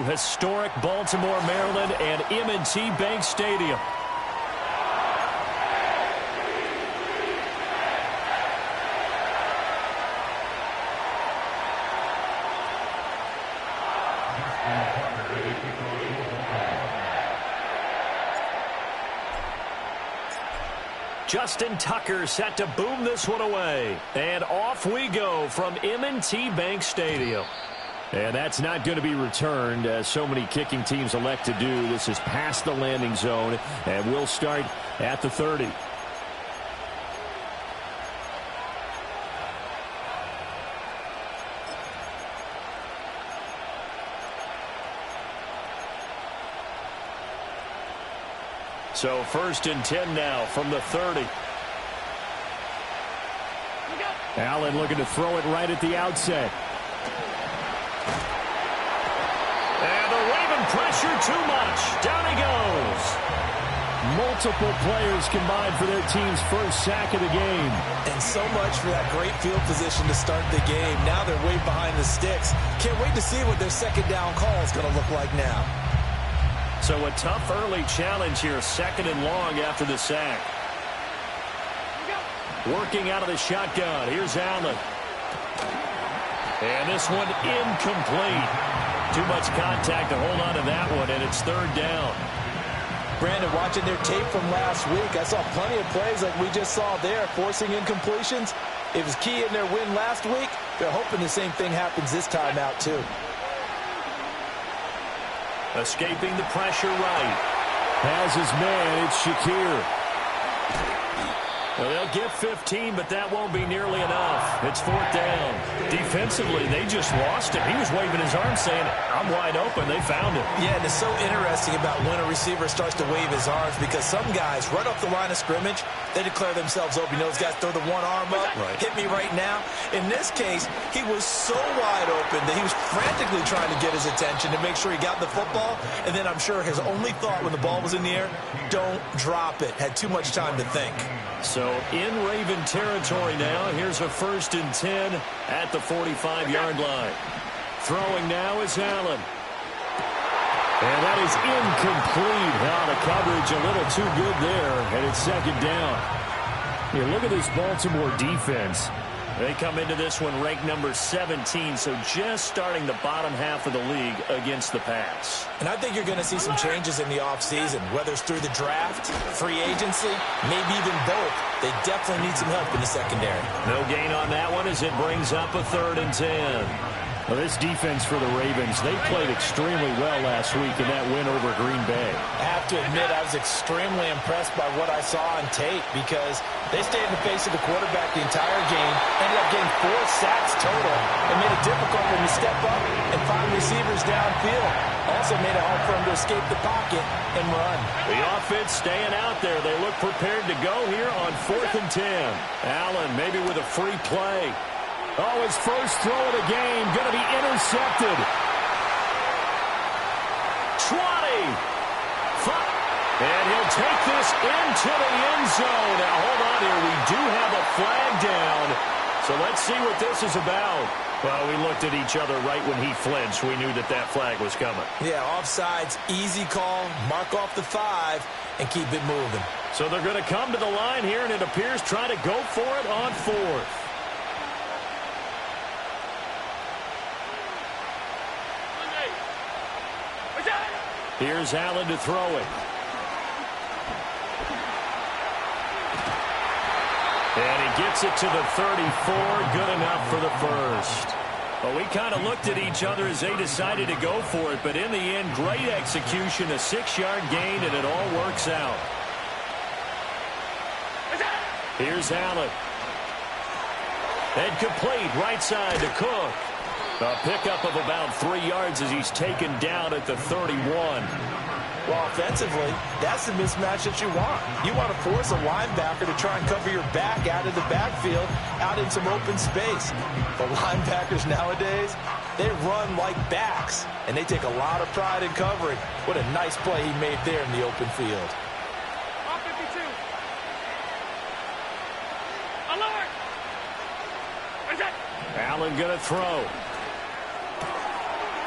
historic Baltimore, Maryland, and M&T Bank Stadium. Justin Tucker set to boom this one away. And off we go from M&T Bank Stadium. And that's not going to be returned, as so many kicking teams elect to do. This is past the landing zone, and we'll start at the 30. So 1st and 10 now from the 30. Allen looking to throw it right at the outset. And the Raven pressure too much. Down he goes. Multiple players combined for their team's first sack of the game. And so much for that great field position to start the game. Now they're way behind the sticks. Can't wait to see what their second down call is going to look like now. So a tough early challenge here, 2nd and long after the sack. Working out of the shotgun. Here's Allen. And this one incomplete. Too much contact to hold on to that one, and it's 3rd down. Brandon, watching their tape from last week, I saw plenty of plays like we just saw there, forcing incompletions. It was key in their win last week. They're hoping the same thing happens this time out, too. Escaping the pressure right. Has his man, it's Shakir. Well, they'll get 15, but that won't be nearly enough. It's 4th down. Defensively, they just lost him. He was waving his arm saying, I'm wide open. They found him. Yeah, and it's so interesting about when a receiver starts to wave his arms, because some guys, right off the line of scrimmage, they declare themselves open. You know, those guys throw the one arm up, hit me right now. In this case, he was so wide open that he was frantically trying to get his attention to make sure he got the football. And then I'm sure his only thought when the ball was in the air, don't drop it. Had too much time to think. So in Raven territory now, here's a 1st and 10 at the 45-yard line. Throwing now is Allen. And that is incomplete. Now the coverage a little too good there, and it's 2nd down. Yeah, look at this Baltimore defense. They come into this one ranked number 17, so just starting the bottom half of the league against the pass. And I think you're going to see some changes in the offseason, whether it's through the draft, free agency, maybe even both. They definitely need some help in the secondary. No gain on that one as it brings up a 3rd and 10. Well, this defense for the Ravens, they played extremely well last week in that win over Green Bay. I have to admit, I was extremely impressed by what I saw on tape, because they stayed in the face of the quarterback the entire game, ended up getting 4 sacks total, and made it difficult for him to step up and find receivers downfield. Also made it hard for him to escape the pocket and run. The offense staying out there. They look prepared to go here on 4th and 10. Allen maybe with a free play. Oh, his first throw of the game going to be intercepted. 20. And he'll take this into the end zone. Now, hold on here. We do have a flag down. So let's see what this is about. Well, we looked at each other right when he flinched. We knew that that flag was coming. Yeah, offsides, easy call. Mark off the 5 and keep it moving. So they're going to come to the line here, and it appears try to go for it on 4th. Here's Allen to throw it. And he gets it to the 34. Good enough for the first. Well, we kind of looked at each other as they decided to go for it, but in the end, great execution, a 6-yard gain, and it all works out. Here's Allen. And complete, right side to Cook. A pickup of about 3 yards as he's taken down at the 31. Well, offensively, that's the mismatch that you want. You want to force a linebacker to try and cover your back out of the backfield, out in some open space. The linebackers nowadays, they run like backs, and they take a lot of pride in covering. What a nice play he made there in the open field. Allen going to throw.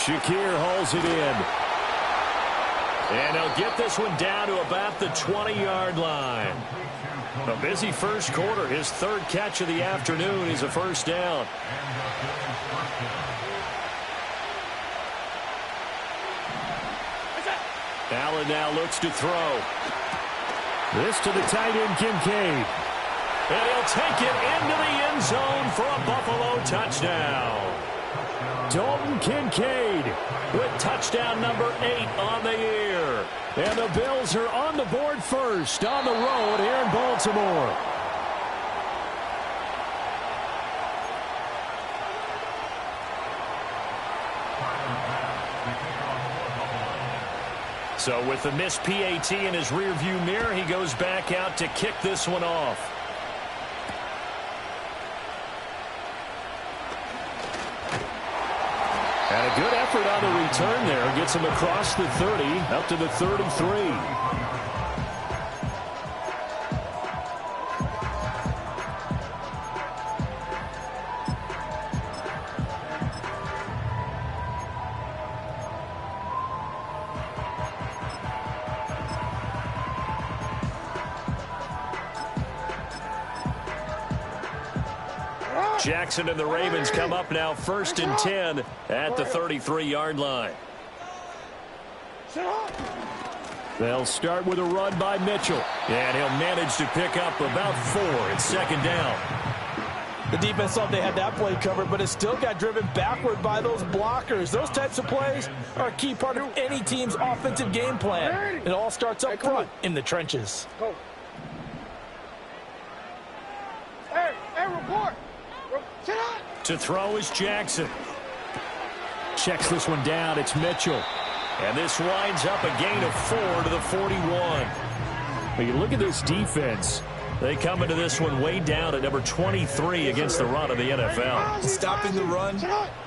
Shakir hauls it in. And they'll get this one down to about the 20-yard line. A busy first quarter. His third catch of the afternoon is a first down. Allen now looks to throw. This to the tight end, Kincaid. And he'll take it into the end zone for a Buffalo touchdown. Dalton Kincaid with touchdown number 8 on the year. And the Bills are on the board first on the road here in Baltimore. So with the missed PAT in his rearview mirror, he goes back out to kick this one off. And a good effort on the return there. Gets him across the 30, up to the 33. Jackson and the Ravens come up now 1st and 10 at the 33-yard line. They'll start with a run by Mitchell. And he'll manage to pick up about 4. It's 2nd down. The defense thought they had that play covered, but it still got driven backward by those blockers. Those types of plays are a key part of any team's offensive game plan. It all starts up front in the trenches. Hey, report. To throw is Jackson. Checks this one down. It's Mitchell. And this winds up a gain of 4 to the 41. When you look at this defense, they come into this one way down at number 23 against the run of the NFL. Stopping the run,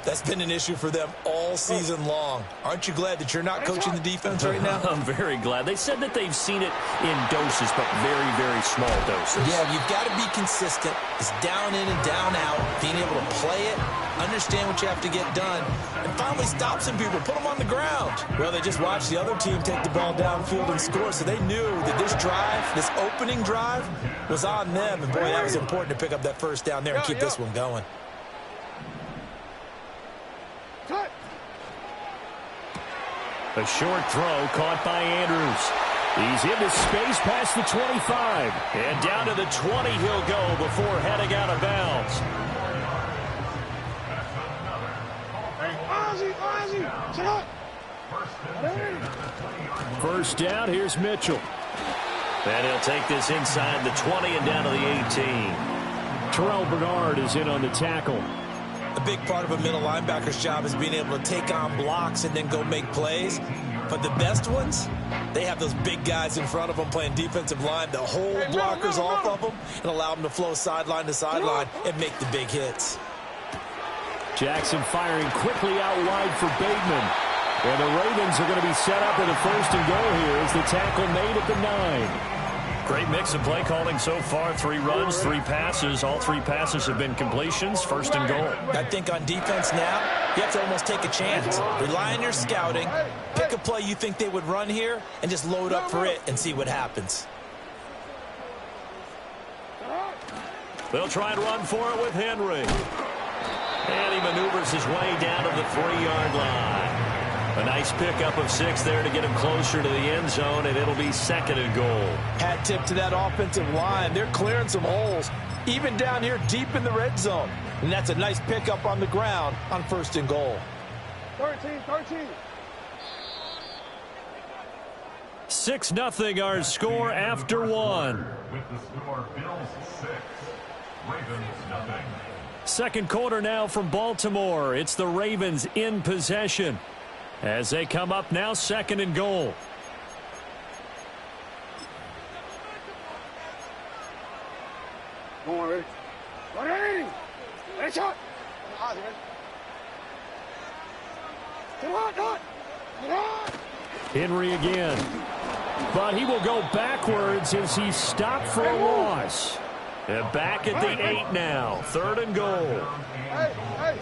that's been an issue for them all season long. Aren't you glad that you're not coaching the defense right now? I'm very glad. They said that they've seen it in doses, but very, very small doses. Yeah, you've got to be consistent. It's down in and down out, being able to play it, understand what you have to get done, and finally stop some people, put them on the ground. Well, they just watched the other team take the ball downfield and score, so they knew that this drive, this opening drive, was on them. And, boy, that was important to pick up that first down there and keep this one going. A short throw caught by Andrews. He's into space past the 25. And down to the 20 he'll go before heading out of bounds. First down, here's Mitchell. And he'll take this inside the 20 and down to the 18. Terrell Bernard is in on the tackle. A big part of a middle linebacker's job is being able to take on blocks and then go make plays. But the best ones, they have those big guys in front of them playing defensive line to hold blockers off of them and allow them to flow sideline to sideline and make the big hits. Jackson firing quickly out wide for Bateman. And the Ravens are going to be set up with a 1st and goal here as the tackle made at the 9. Great mix of play calling so far. 3 runs, 3 passes. All 3 passes have been completions. 1st and goal. I think on defense now, you have to almost take a chance. Rely on your scouting. Pick a play you think they would run here and just load up for it and see what happens. They'll try and run for it with Henry. And he maneuvers his way down to the 3-yard line. A nice pickup of 6 there to get him closer to the end zone, and it'll be 2nd and goal. Hat tip to that offensive line. They're clearing some holes, even down here deep in the red zone. And that's a nice pickup on the ground on 1st and goal. 13. 6-0 our score after 1. With the score, Bills 6, Ravens nothing. Second quarter now from Baltimore. It's the Ravens in possession as they come up now 2nd and goal. Come on, ready? Ready! Ready, shot! Come on! Henry again. But he will go backwards as he stopped for a loss. And back at the 8 now. 3rd and goal. Hey!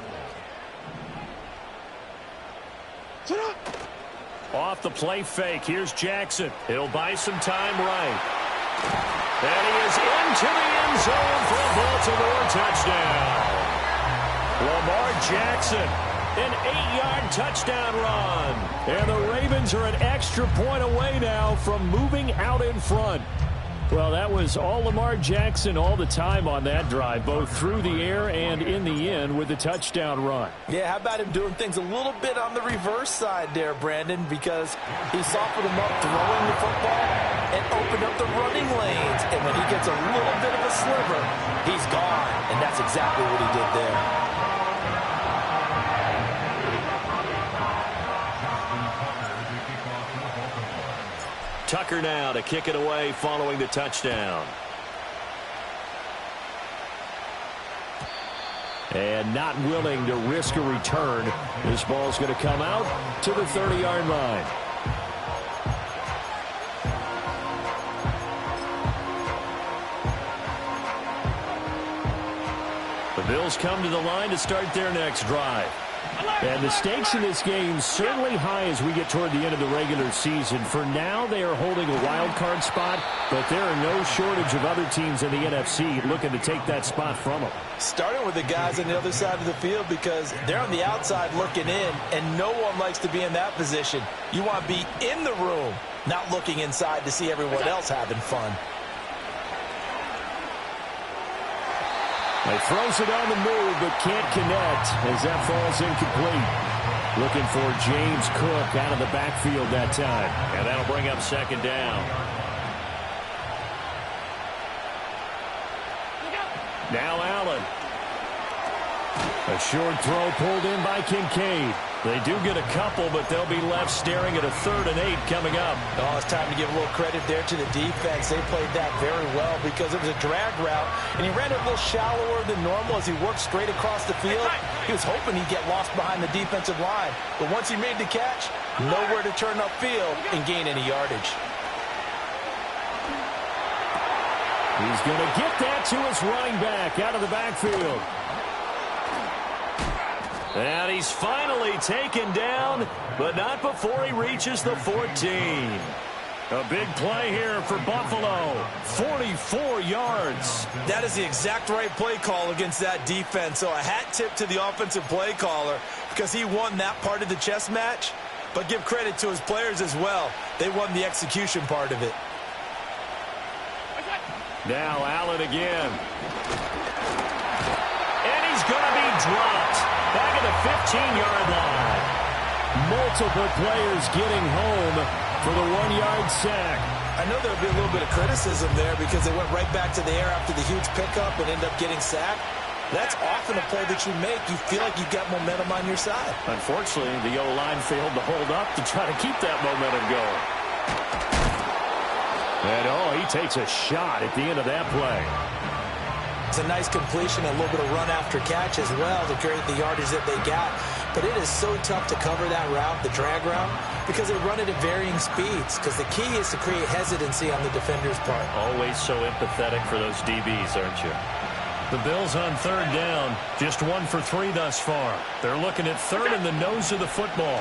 Off the play fake, here's Jackson. He'll buy some time right. And he is into the end zone for a Baltimore touchdown. Lamar Jackson, an 8-yard touchdown run. And the Ravens are an extra point away now from moving out in front. Well, that was all Lamar Jackson all the time on that drive, both through the air and in the end with the touchdown run. Yeah, how about him doing things a little bit on the reverse side there, Brandon, because he softened him up throwing the football and opened up the running lanes. And when he gets a little bit of a sliver, he's gone. And that's exactly what he did there. Tucker now to kick it away following the touchdown. And not willing to risk a return. This ball's going to come out to the 30-yard line. The Bills come to the line to start their next drive. And the stakes in this game certainly high as we get toward the end of the regular season. For now, they are holding a wild card spot, but there are no shortage of other teams in the NFC looking to take that spot from them. Starting with the guys on the other side of the field because they're on the outside looking in, and no one likes to be in that position. You want to be in the room, not looking inside to see everyone else having fun. He throws it on the move, but can't connect as that falls incomplete. Looking for James Cook out of the backfield that time. And that'll bring up second down. Now Allen. A short throw pulled in by Kincaid. They do get a couple, but they'll be left staring at a 3rd and 8 coming up. Oh, it's time to give a little credit there to the defense. They played that very well because it was a drag route, and he ran it a little shallower than normal as he worked straight across the field. He was hoping he'd get lost behind the defensive line, but once he made the catch, nowhere to turn upfield and gain any yardage. He's going to get that to his running back out of the backfield. And he's finally taken down, but not before he reaches the 14. A big play here for Buffalo. 44 yards. That is the exact right play call against that defense. So a hat tip to the offensive play caller because he won that part of the chess match. But give credit to his players as well. They won the execution part of it. Now Allen again. And he's going to be dropped. Back at the 15-yard line. Multiple players getting home for the 1-yard sack. I know there'll be a little bit of criticism there because they went right back to the air after the huge pickup and ended up getting sacked. That's often a play that you make. You feel like you've got momentum on your side. Unfortunately, the O-line failed to hold up to try to keep that momentum going. And, he takes a shot at the end of that play. It's a nice completion, a little bit of run after catch as well to create the yardage that they got. But it is so tough to cover that route, the drag route, because they run it at varying speeds. Because the key is to create hesitancy on the defender's part. Always so empathetic for those DBs, aren't you? The Bills on 3rd down, just 1 for 3 thus far. They're looking at 3rd in the nose of the football.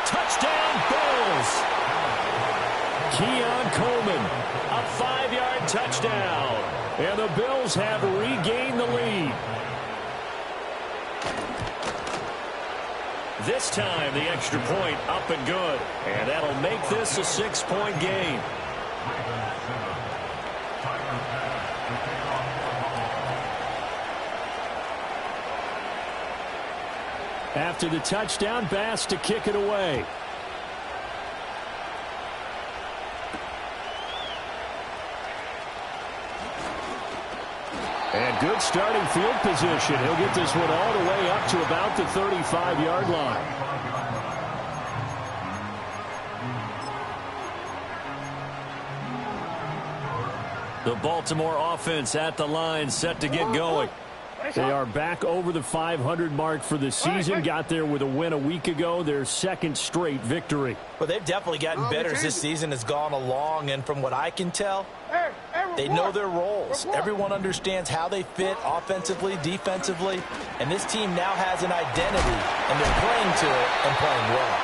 Touchdown, Bills! Keon Coleman, a 5-yard touchdown. And the Bills have regained the lead. This time, the extra point up and good. And that'll make this a 6-point game. After the touchdown, Bass to kick it away. And good starting field position. He'll get this one all the way up to about the 35-yard line. The Baltimore offense at the line, set to get going. They are back over the 500 mark for the season. Got there with a win a week ago, their 2nd straight victory. Well, they've definitely gotten better as this season has gone along, and from what I can tell, Hey, They know their roles. Everyone understands how they fit offensively, defensively, and this team now has an identity, and they're playing to it and playing well.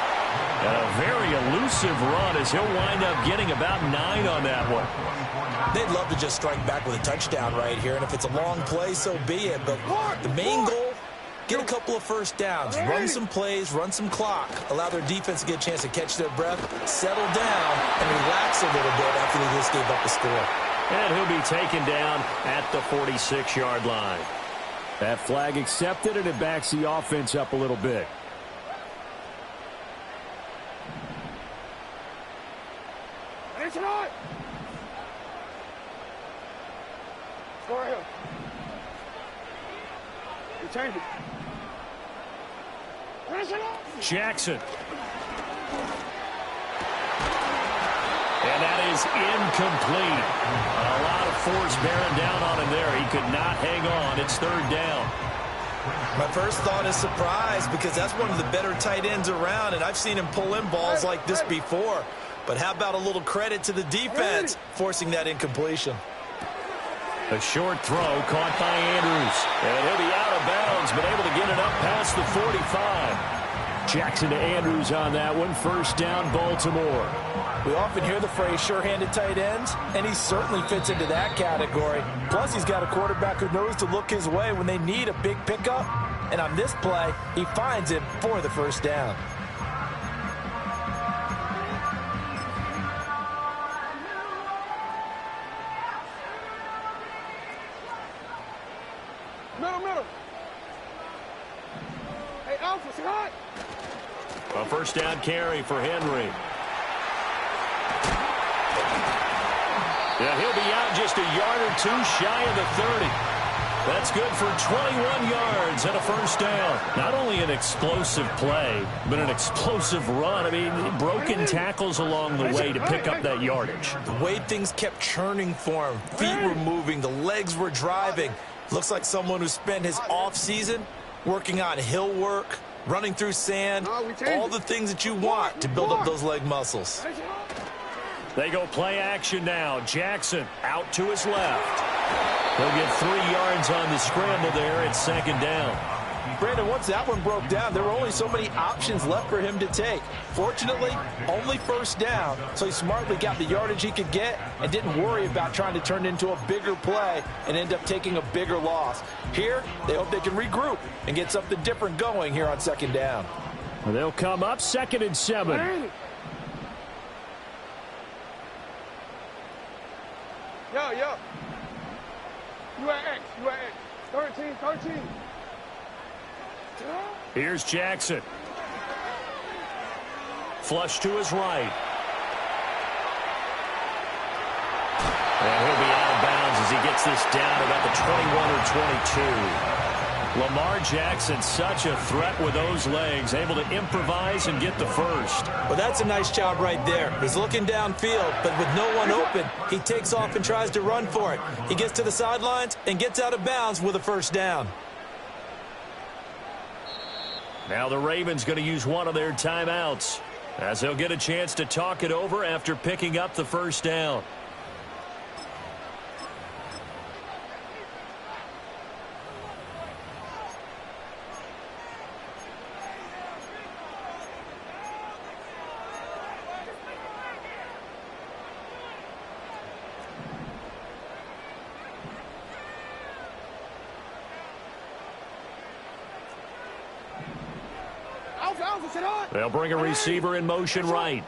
And a very elusive run as he'll wind up getting about 9 on that one. They'd love to just strike back with a touchdown right here, and if it's a long play, so be it. But the main goal, get a couple of first downs, run some plays, run some clock, allow their defense to get a chance to catch their breath, settle down, and relax a little bit after they just gave up the score. And he'll be taken down at the 46-yard line. That flag accepted, and it backs the offense up a little bit. It's not. Score here. You change it. Jackson. And that is incomplete. A lot of force bearing down on him there. He could not hang on. It's 3rd down. My first thought is surprise because that's one of the better tight ends around, and I've seen him pull in balls like this before. But how about a little credit to the defense forcing that incompletion? A short throw caught by Andrews. And he'll be out of bounds, but able to get it up past the 45. Jackson to Andrews on that one. 1st down, Baltimore. We often hear the phrase sure-handed tight ends, and he certainly fits into that category. Plus, he's got a quarterback who knows to look his way when they need a big pickup. And on this play, he finds him for the 1st down. Middle. Hey, Alpha, say hi. A 1st down carry for Henry. Yeah, he'll be out just a yard or 2 shy of the 30. That's good for 21 yards and a 1st down. Not only an explosive play, but an explosive run. I mean, broken tackles along the way to pick up that yardage. The way things kept churning for him. Feet were moving. The legs were driving. Looks like someone who spent his off-season working on hill work, running through sand, all the things that you want to build up those leg muscles. They go play action now. Jackson out to his left. He'll get 3 yards on the scramble there at 2nd down. Brandon, once that one broke down, there were only so many options left for him to take. Fortunately, only 1st down, so he smartly got the yardage he could get and didn't worry about trying to turn it into a bigger play and end up taking a bigger loss. Here, they hope they can regroup and get something different going here on 2nd down. Well, they'll come up 2nd and 7. Yo. You at X. 13. Here's Jackson. Flush to his right. And he'll be out of bounds as he gets this down about the 21 or 22. Lamar Jackson, such a threat with those legs, able to improvise and get the 1st. Well, that's a nice job right there. He's looking downfield, but with no one open, he takes off and tries to run for it. He gets to the sidelines and gets out of bounds with a 1st down. Now the Ravens going to use one of their timeouts as they'll get a chance to talk it over after picking up the 1st down. They'll bring a receiver in motion right.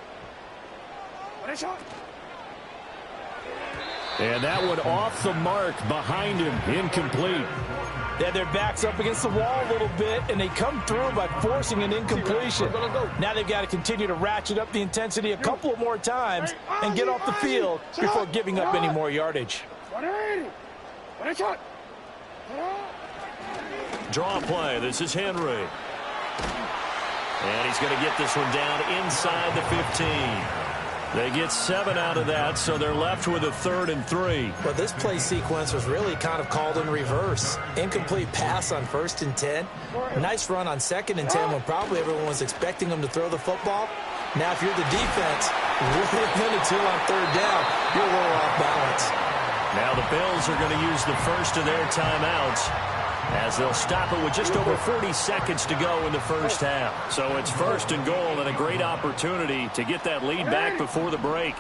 And that one off the mark behind him, incomplete. They had their backs up against the wall a little bit, and they come through by forcing an incompletion. Now they've got to continue to ratchet up the intensity a couple of more times and get off the field before giving up any more yardage. Draw play. This is Henry. And he's going to get this one down inside the 15. They get 7 out of that, so they're left with a 3rd and 3. Well, this play sequence was really kind of called in reverse. Incomplete pass on 1st and 10. Nice run on 2nd and 10 when probably everyone was expecting him to throw the football. Now, if you're the defense, with a minute 2 on 3rd down, you're a little off balance. Now the Bills are going to use the first of their timeouts as they'll stop it with just over 40 seconds to go in the first half. So it's first and goal and a great opportunity to get that lead back before the break.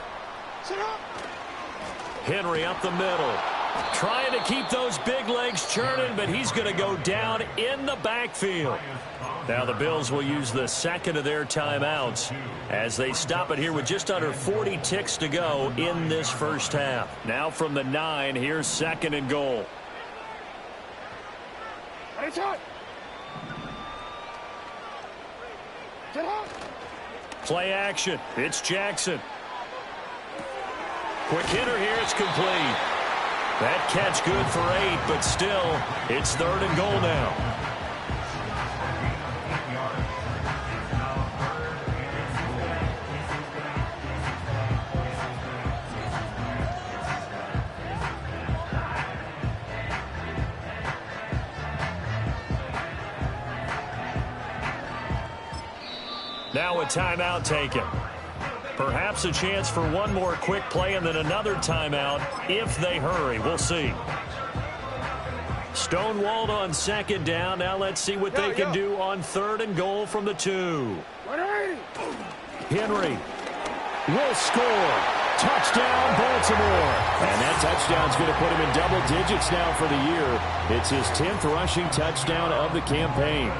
Henry up the middle. Trying to keep those big legs churning, but he's going to go down in the backfield. Now the Bills will use the second of their timeouts as they stop it here with just under 40 ticks to go in this first half. Now from the 9, here's second and goal. Play action. It's Jackson. Quick hitter here. It's complete. That catch good for 8, but still, it's third and goal now. Now a timeout taken. Perhaps a chance for one more quick play and then another timeout if they hurry. We'll see. Stonewalled on second down. Now let's see what they can do on third and goal from the 2. Henry will score. Touchdown, Baltimore. And that touchdown's going to put him in double digits now for the year. It's his 10th rushing touchdown of the campaign.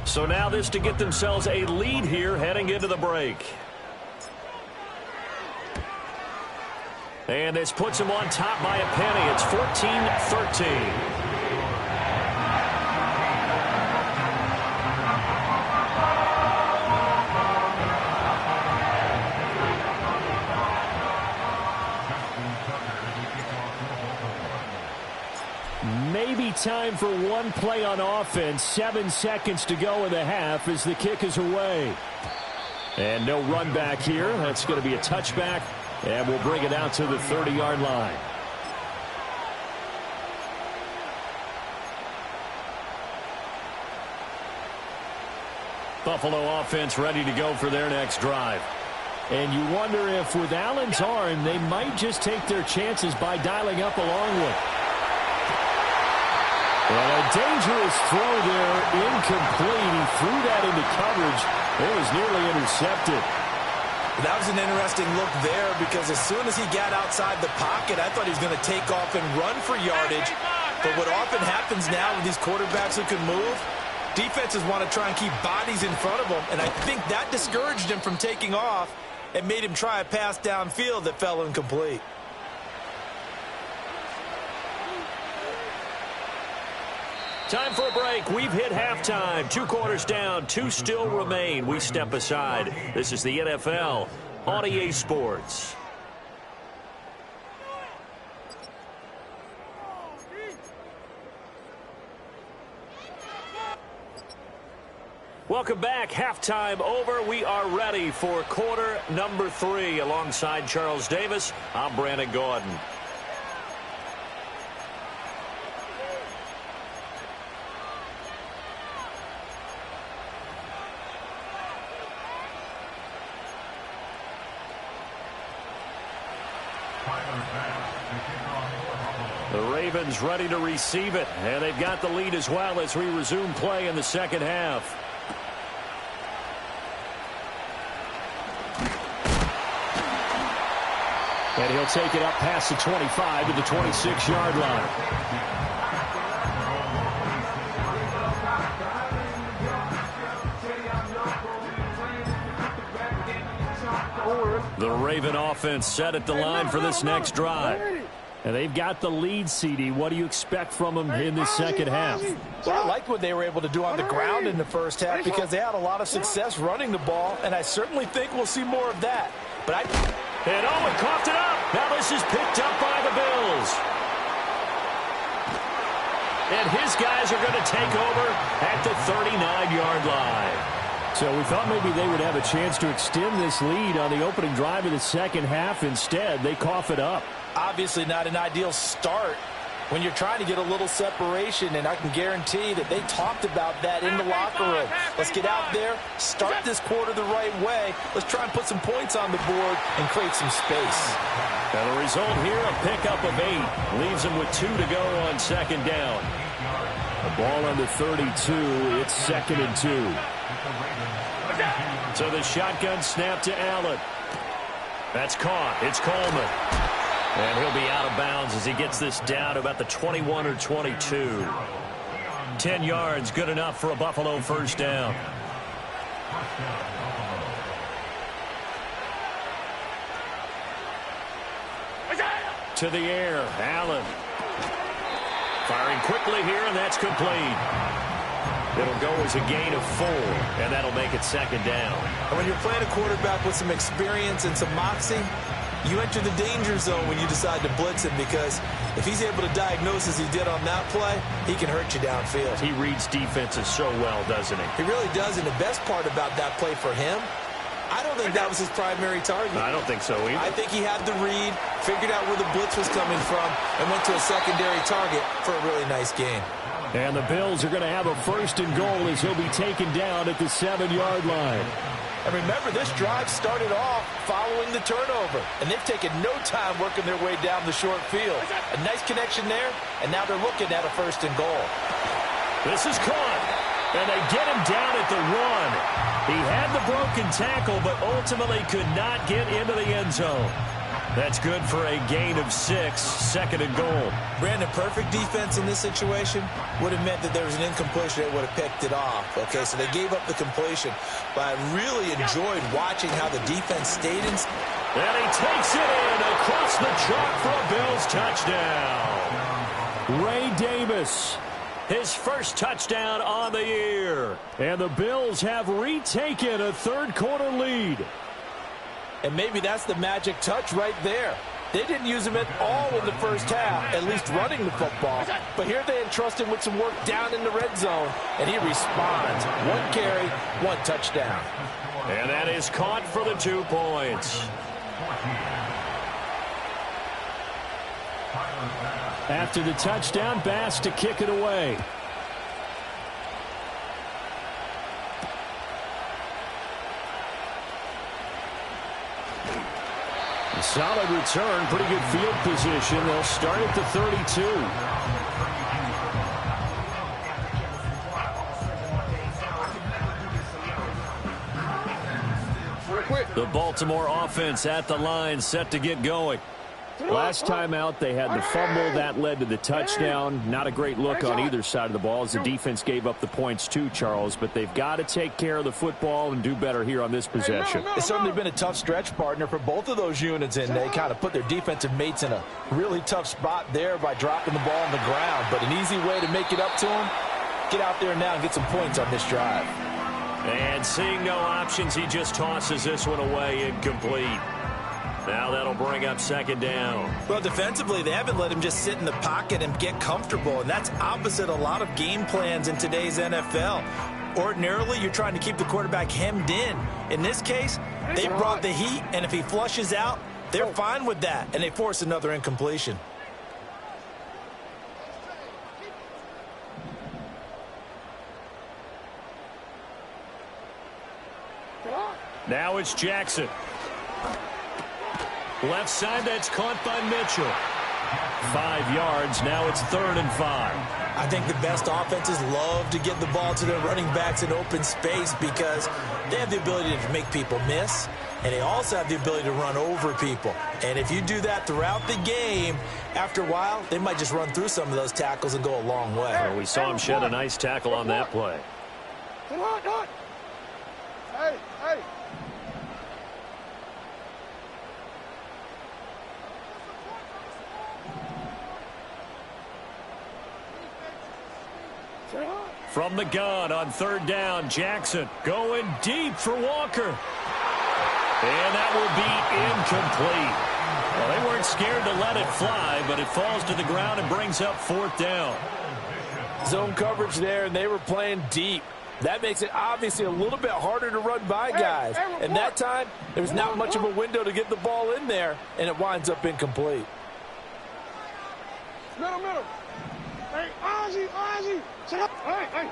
So now this to get themselves a lead here heading into the break. And this puts them on top by a penny. It's 14-13. Maybe time for one play on offense. 7 seconds to go in the half as the kick is away. And no run back here. That's going to be a touchback. And we'll bring it out to the 30-yard line. Buffalo offense ready to go for their next drive. And you wonder if with Allen's arm, they might just take their chances by dialing up a long one. And a dangerous throw there, incomplete. He threw that into coverage. It was nearly intercepted. That was an interesting look there because as soon as he got outside the pocket, I thought he was going to take off and run for yardage. But what often happens now with these quarterbacks who can move, defenses want to try and keep bodies in front of them. And I think that discouraged him from taking off and made him try a pass downfield that fell incomplete. Time for a break. We've hit halftime. 2 quarters down. 2 still remain. We step aside. This is the NFL on EA Sports. Welcome back. Halftime over. We are ready for quarter number 3. Alongside Charles Davis, I'm Brandon Gordon. The Ravens ready to receive it, and they've got the lead as well as we resume play in the second half. And he'll take it up past the 25 to the 26-yard line. The Raven offense set at the line for this next drive. And they've got the lead, CD. What do you expect from them in this second half? Well, I liked what they were able to do on the ground in the first half because they had a lot of success running the ball, and I certainly think we'll see more of that. But And Owen coughed it up. Now this is picked up by the Bills. And his guys are going to take over at the 39-yard line. So we thought maybe they would have a chance to extend this lead on the opening drive of the second half. Instead, they cough it up. Obviously not an ideal start when you're trying to get a little separation, and I can guarantee that they talked about that in the locker room. Let's get out there, start this quarter the right way. Let's try and put some points on the board and create some space. And the result here, a pickup of 8. Leaves them with 2 to go on second down. The ball on the 32. It's 2nd and 2. So the shotgun snap to Allen. That's caught. It's Coleman. And he'll be out of bounds as he gets this down to about the 21 or 22. 10 yards, good enough for a Buffalo first down. To the air, Allen. Firing quickly here, and that's complete. It'll go as a gain of 4, and that'll make it second down. And when you're playing a quarterback with some experience and some moxie, you enter the danger zone when you decide to blitz him, because if he's able to diagnose as he did on that play, he can hurt you downfield. He reads defenses so well, doesn't he? He really does, and the best part about that play for him, I don't think that was his primary target. I don't think so either. I think he had the read, figured out where the blitz was coming from, and went to a secondary target for a really nice gain. And the Bills are going to have a 1st and goal as he'll be taken down at the 7-yard line. And remember, this drive started off following the turnover, and they've taken no time working their way down the short field. A nice connection there, and now they're looking at a 1st and goal. This is caught, and they get him down at the 1. He had the broken tackle, but ultimately could not get into the end zone. That's good for a gain of 6, 2nd and goal. Brandon, perfect defense in this situation would have meant that there was an incompletion that would have picked it off. Okay, so they gave up the completion, but I really enjoyed watching how the defense stayed in. And he takes it in across the chalk for a Bills touchdown. Ray Davis, his first touchdown on the year. And the Bills have retaken a third-quarter lead. And maybe that's the magic touch right there. They didn't use him at all in the first half, at least running the football. But here they entrust him with some work down in the red zone, and he responds. 1 carry, 1 touchdown. And that is caught for the 2 points. After the touchdown, Bass to kick it away. A solid return, pretty good field position. They'll start at the 32. The Baltimore offense at the line, set to get going. Last time out, they had the fumble. That led to the touchdown. Not a great look on either side of the ball as the defense gave up the points too, Charles. But they've got to take care of the football and do better here on this possession. It's certainly been a tough stretch, partner, for both of those units, and they kind of put their defensive mates in a really tough spot there by dropping the ball on the ground. But an easy way to make it up to them, get out there now and get some points on this drive. And seeing no options, he just tosses this one away, incomplete. Now that'll bring up second down. Well, defensively, they haven't let him just sit in the pocket and get comfortable, and that's opposite a lot of game plans in today's NFL. Ordinarily, you're trying to keep the quarterback hemmed in. In this case, they brought the heat, and if he flushes out, they're fine with that, and they force another incompletion. Now it's Jackson. Left side, that's caught by Mitchell. 5 yards, now it's 3rd and 5. I think the best offenses love to get the ball to their running backs in open space because they have the ability to make people miss, and they also have the ability to run over people. And if you do that throughout the game, after a while, they might just run through some of those tackles and go a long way. Well, we saw him shed a nice tackle on that play. Hey, hey. From the gun on 3rd down, Jackson going deep for Walker. And that will be incomplete. Well, they weren't scared to let it fly, but it falls to the ground and brings up 4th down. Zone coverage there, and they were playing deep. That makes it obviously a little bit harder to run by guys. And that time, there was not much of a window to get the ball in there, and it winds up incomplete. Middle. Hey, Ozzie. Sit up. Hey.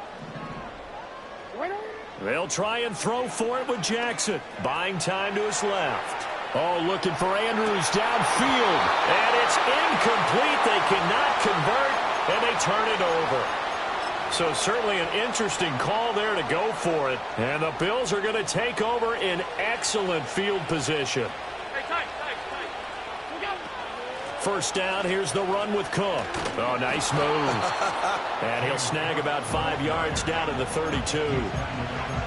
Wait on. They'll try and throw for it with Jackson. Buying time to his left. Oh, looking for Andrews downfield. And it's incomplete. They cannot convert, and they turn it over. So certainly an interesting call there to go for it. And the Bills are going to take over in excellent field position. Hey, tight. Look out. First down, here's the run with Cook. Oh, nice move. And he'll snag about 5 yards down in the 32.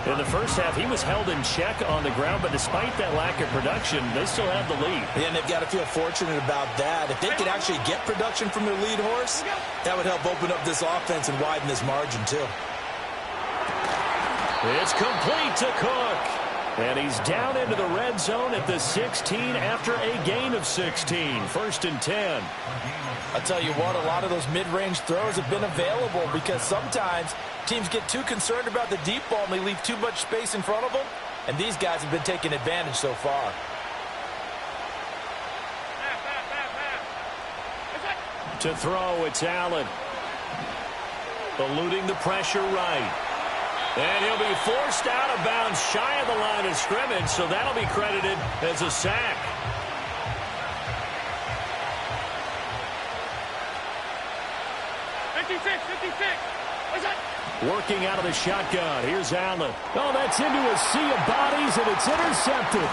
In the first half, he was held in check on the ground, but despite that lack of production, they still have the lead. And they've got to feel fortunate about that. If they could actually get production from their lead horse, that would help open up this offense and widen this margin, too. It's complete to Cook. And he's down into the red zone at the 16 after a gain of 16. First and 10. I'll tell you what, a lot of those mid-range throws have been available because sometimes teams get too concerned about the deep ball and they leave too much space in front of them. And these guys have been taking advantage so far. To throw, it's Allen. Eluding the pressure right. And he'll be forced out of bounds shy of the line of scrimmage, so that'll be credited as a sack. Working out of the shotgun. Here's Allen. Oh, that's into a sea of bodies, and it's intercepted.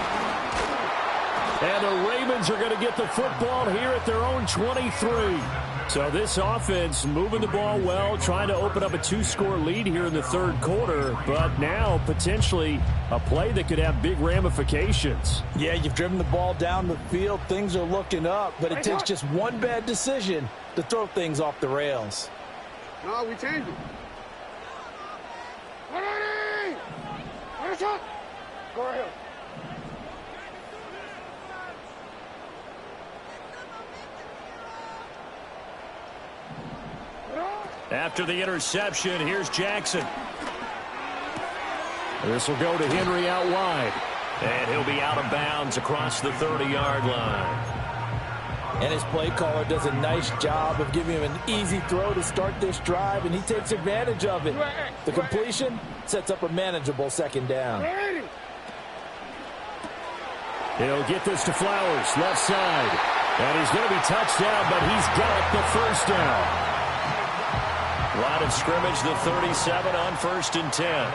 And the Ravens are going to get the football here at their own 23. So this offense moving the ball well, trying to open up a 2-score lead here in the third quarter, but now potentially a play that could have big ramifications. Yeah, you've driven the ball down the field. Things are looking up, but it takes just one bad decision to throw things off the rails. No, we changed it. Go ahead. After the interception, here's Jackson. This will go to Henry out wide. And he'll be out of bounds across the 30-yard line. And his play caller does a nice job of giving him an easy throw to start this drive, and he takes advantage of it. The completion sets up a manageable second down. He'll get this to Flowers, left side. And he's going to be touched down, but he's got the first down. Line of scrimmage, the 37 on 1st and 10.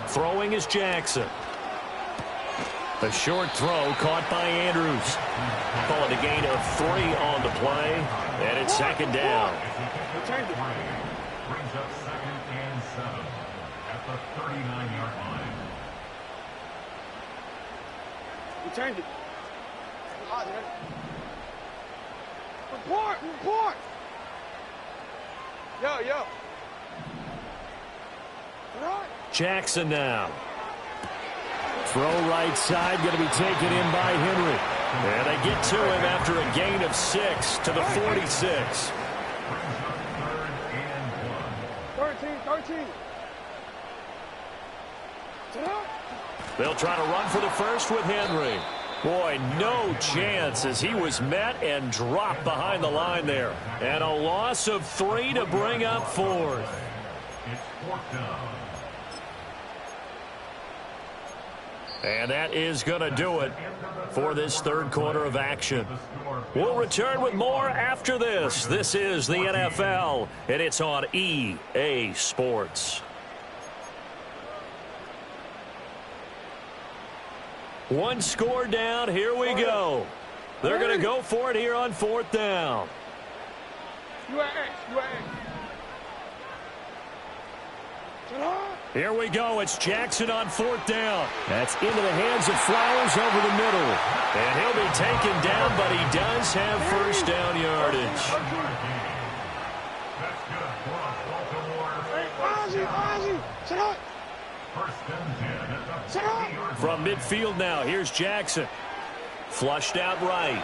Throwing is Jackson. A short throw caught by Andrews. Call it a gain of 3 on the play, and it's second down. Brings up 2nd and 7 at the 39-yard line. We changed it. Report. Yo. Jackson now. Throw right side, going to be taken in by Henry. And they get to him after a gain of 6 to the 46. 13. They'll try to run for the first with Henry. Boy, no chance as he was met and dropped behind the line there. And a loss of 3 to bring up 4th. It's 4th down. And that is going to do it for this third quarter of action. We'll return with more after this. This is the NFL, and it's on EA Sports. One score down. Here we go. They're going to go for it here on 4th down. You at X. Here we go. It's Jackson on 4th down. That's into the hands of Flowers over the middle. And he'll be taken down, but he does have first down yardage. That's good for a Baltimore. Ozzie, sit up. 1st and 10 at the Sit up. 40-yard From midfield now, here's Jackson. Flushed out right.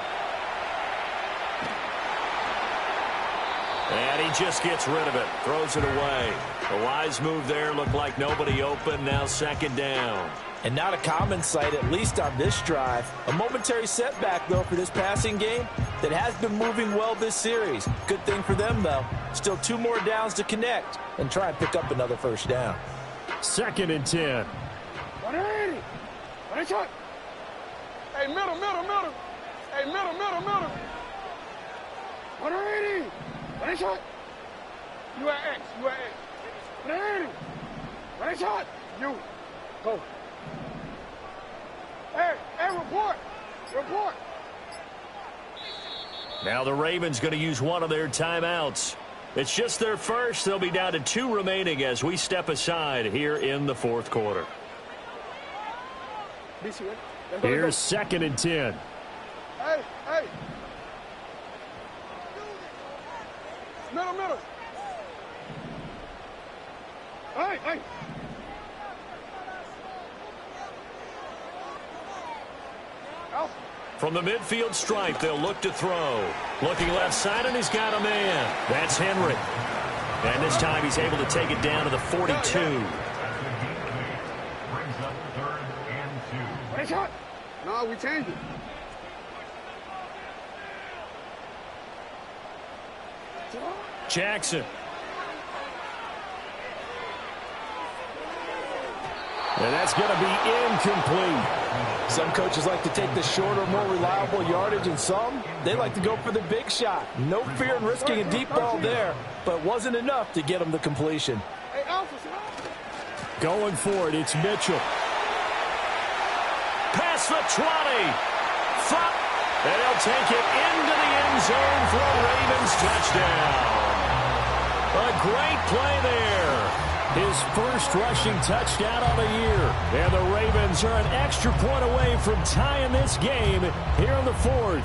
And he just gets rid of it. Throws it away. A wise move there. Looked like nobody open. Now 2nd down. And not a common sight, at least on this drive. A momentary setback, though, for this passing game that has been moving well this series. Good thing for them, though. Still 2 more downs to connect and try and pick up another first down. 2nd and 10. 180. 180 shot. Hey, middle. Hey, middle. 180. 180 shot. You at X. 180. 180 shot. You. Go. Hey, report. Now the Ravens going to use one of their timeouts. It's just their first. They'll be down to 2 remaining as we step aside here in the 4th quarter. Here's 2nd and 10. Hey. Middle. Hey. From the midfield stripe, they'll look to throw. Looking left side, and he's got a man. That's Henry. And this time he's able to take it down to the 42. Brings up 3rd and 2. Shot. No, we changed it. Jackson. And that's going to be incomplete. Some coaches like to take the shorter, more reliable yardage, and some, they like to go for the big shot. No fear in risking a deep ball there, but wasn't enough to get them the completion. Going for it, it's Mitchell. Past the 20. And he'll take it into the end zone for a Ravens touchdown. A great play there. His first rushing touchdown of the year. And the Ravens are an extra point away from tying this game here in the 4th.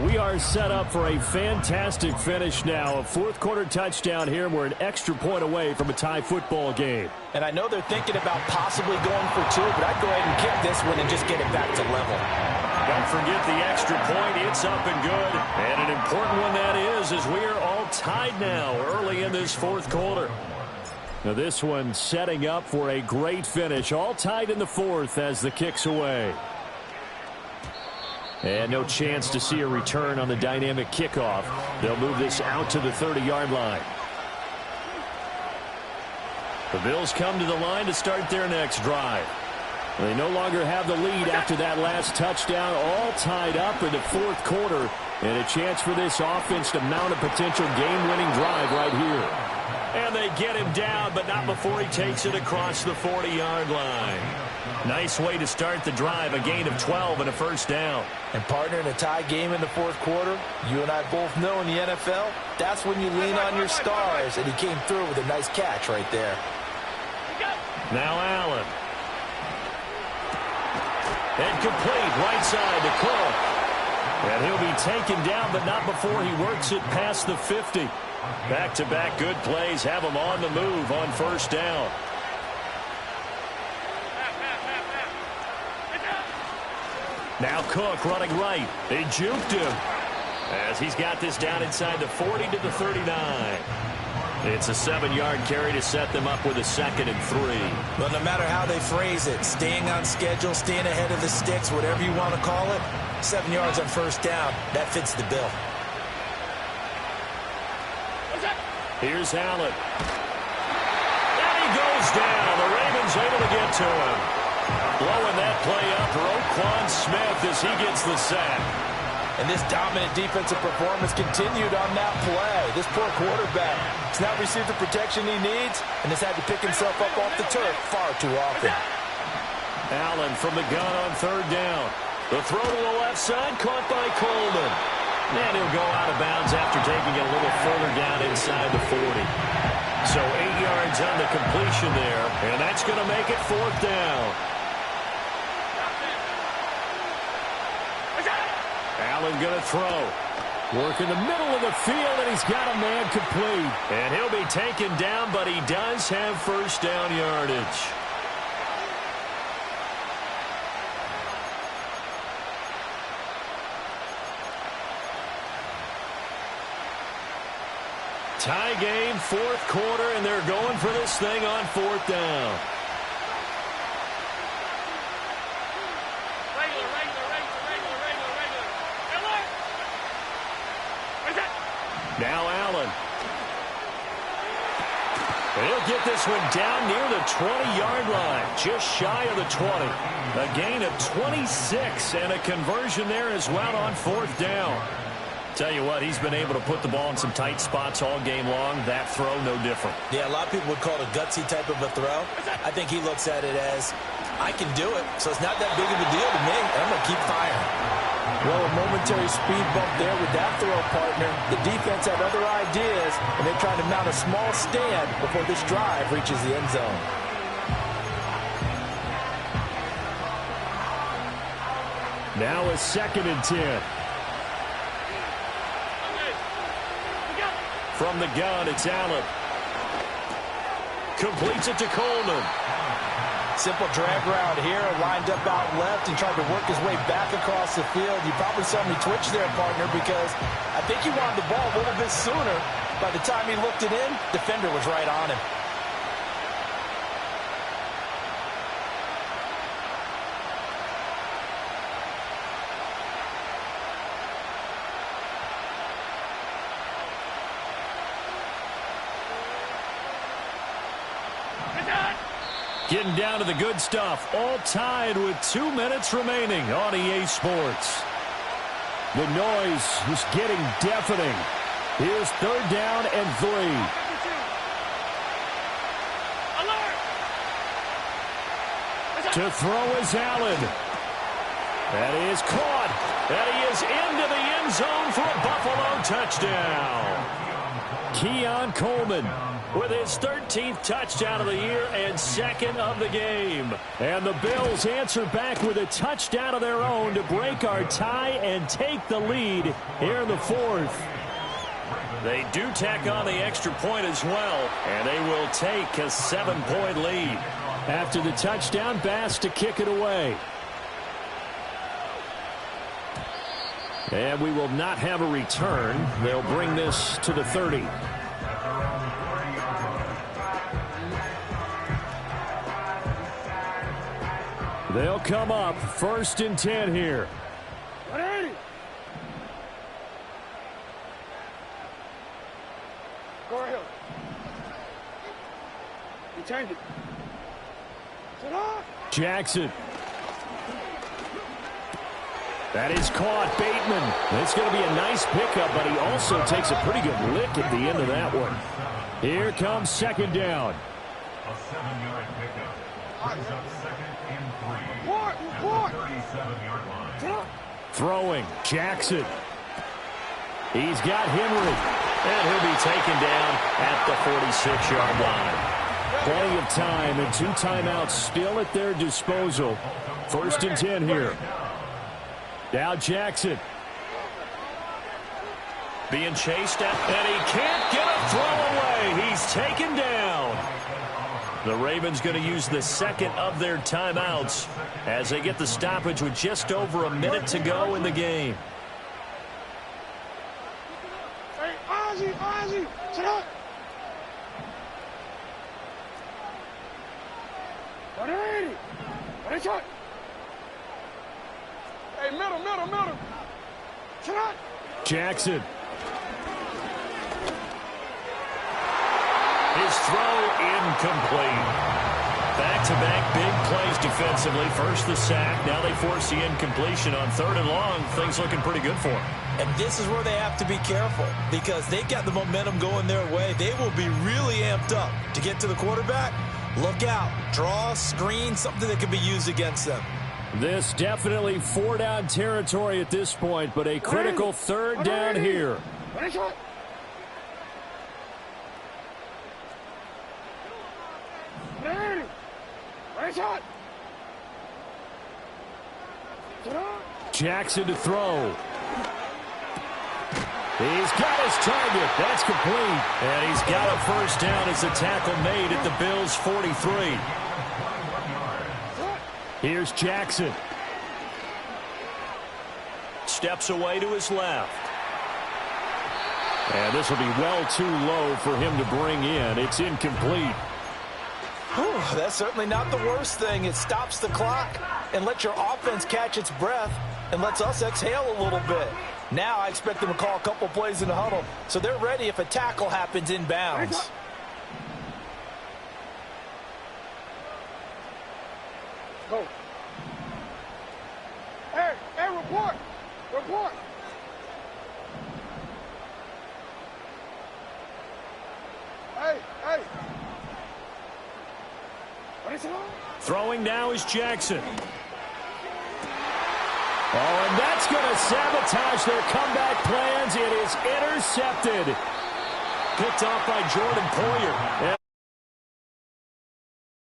We are set up for a fantastic finish now. A 4th quarter touchdown here. We're an extra point away from a tie football game. And I know they're thinking about possibly going for 2, but I'd go ahead and kick this one and just get it back to level. Don't forget the extra point. It's up and good. And an important one that is, as we are all tied now early in this 4th quarter. Now this one setting up for a great finish. All tied in the 4th as the kick's away. And no chance to see a return on the dynamic kickoff. They'll move this out to the 30-yard line. The Bills come to the line to start their next drive. They no longer have the lead after that last touchdown. All tied up in the 4th quarter. And a chance for this offense to mount a potential game-winning drive right here. And they get him down, but not before he takes it across the 40-yard line. Nice way to start the drive, a gain of 12 and a first down. And partner, in a tie game in the 4th quarter, you and I both know in the NFL, that's when you lean on your stars, and he came through with a nice catch right there. Now Allen. And complete, right side to Cook. And he'll be taken down, but not before he works it past the 50. Back-to-back good plays have him on the move on first down. Now Cook running right. They juked him as he's got this down inside the 40 to the 39. It's a 7-yard carry to set them up with a 2nd and 3. Well, no matter how they phrase it, staying on schedule, staying ahead of the sticks, whatever you want to call it, 7 yards on first down, that fits the bill. Here's Allen. And he goes down. The Ravens able to get to him. Blowing that play up, Roquan Smith as he gets the sack. And this dominant defensive performance continued on that play. This poor quarterback has not received the protection he needs and has had to pick himself up off the turf far too often. Allen from the gun on 3rd down. The throw to the left side, caught by Coleman. And he'll go out of bounds after taking it a little further down inside the 40. So 8 yards on the completion there, and that's going to make it 4th down. Allen going to throw. Work in the middle of the field, and he's got a man complete. And he'll be taken down, but he does have first down yardage. Tie game, 4th quarter, and they're going for this thing on 4th down. Now Allen. He'll get this one down near the 20-yard line, just shy of the 20. A gain of 26 and a conversion there as well on 4th down. Tell you what, he's been able to put the ball in some tight spots all game long. That throw, no different. Yeah, a lot of people would call it a gutsy type of a throw. I think he looks at it as, I can do it, so it's not that big of a deal to me, and I'm going to keep firing. Well, a momentary speed bump there with that throw, partner. The defense had other ideas, and they're trying to mount a small stand before this drive reaches the end zone. Now a 2nd and 10. From the gun, it's Allen. Completes it to Coleman. Simple drag route here, lined up out left and tried to work his way back across the field. You probably saw me twitch there, partner, because I think he wanted the ball a little bit sooner. By the time he looked it in, defender was right on him. Getting down to the good stuff. All tied with 2 minutes remaining on EA Sports. The noise is getting deafening. Here's 3rd down and 3. To throw is Allen. That is caught. And he is into the end zone for a Buffalo touchdown. Keon Coleman with his 13th touchdown of the year and 2nd of the game. And the Bills answer back with a touchdown of their own to break our tie and take the lead here in the 4th. They do tack on the extra point as well, and they will take a 7-point lead. After the touchdown, Bass to kick it away. And we will not have a return. They'll bring this to the 30. They'll come up 1st and 10 here. 180. Go ahead. You change it. Sit up. Jackson. That is caught. Bateman. It's going to be a nice pickup, but he also takes a pretty good lick at the end of that one. Here comes 2nd down. A 7-yard pickup. Brings up 2nd and 3. Report. 37-yard line. Throwing. Jackson. He's got Henry. And he'll be taken down at the 46-yard line. Plenty of time and 2 timeouts still at their disposal. 1st and 10 here. Now Jackson. Being chased at, and he can't get a throw away. He's taken down. The Ravens going to use the 2nd of their timeouts as they get the stoppage with just over a minute to go in the game. Hey, Ozzie, sit up. 180. What is it? Hey, middle. Sit up. Jackson. His throw incomplete. Back-to-back big plays defensively. First the sack. Now they force the incompletion on 3rd and long. Things looking pretty good for him. And this is where they have to be careful because they've got the momentum going their way. They will be really amped up to get to the quarterback. Look out. Draw, screen, something that can be used against them. This definitely 4-down territory at this point, but a critical 3rd down here. What is it? Jackson to throw. He's got his target. That's complete. And he's got a 1st down as the tackle made at the Bills' 43. Here's Jackson. Steps away to his left. And this will be well too low for him to bring in. It's incomplete. Whew, that's certainly not the worst thing. It stops the clock and lets your offense catch its breath. and lets us exhale a little bit. Now I expect them to call a couple plays in the huddle, so they're ready if a tackle happens inbounds. Go. Hey, report. Report. Hey. What is it on? Throwing now is Jackson. Oh, and that's going to sabotage their comeback plans. It is intercepted. Picked off by Jordan Poyer.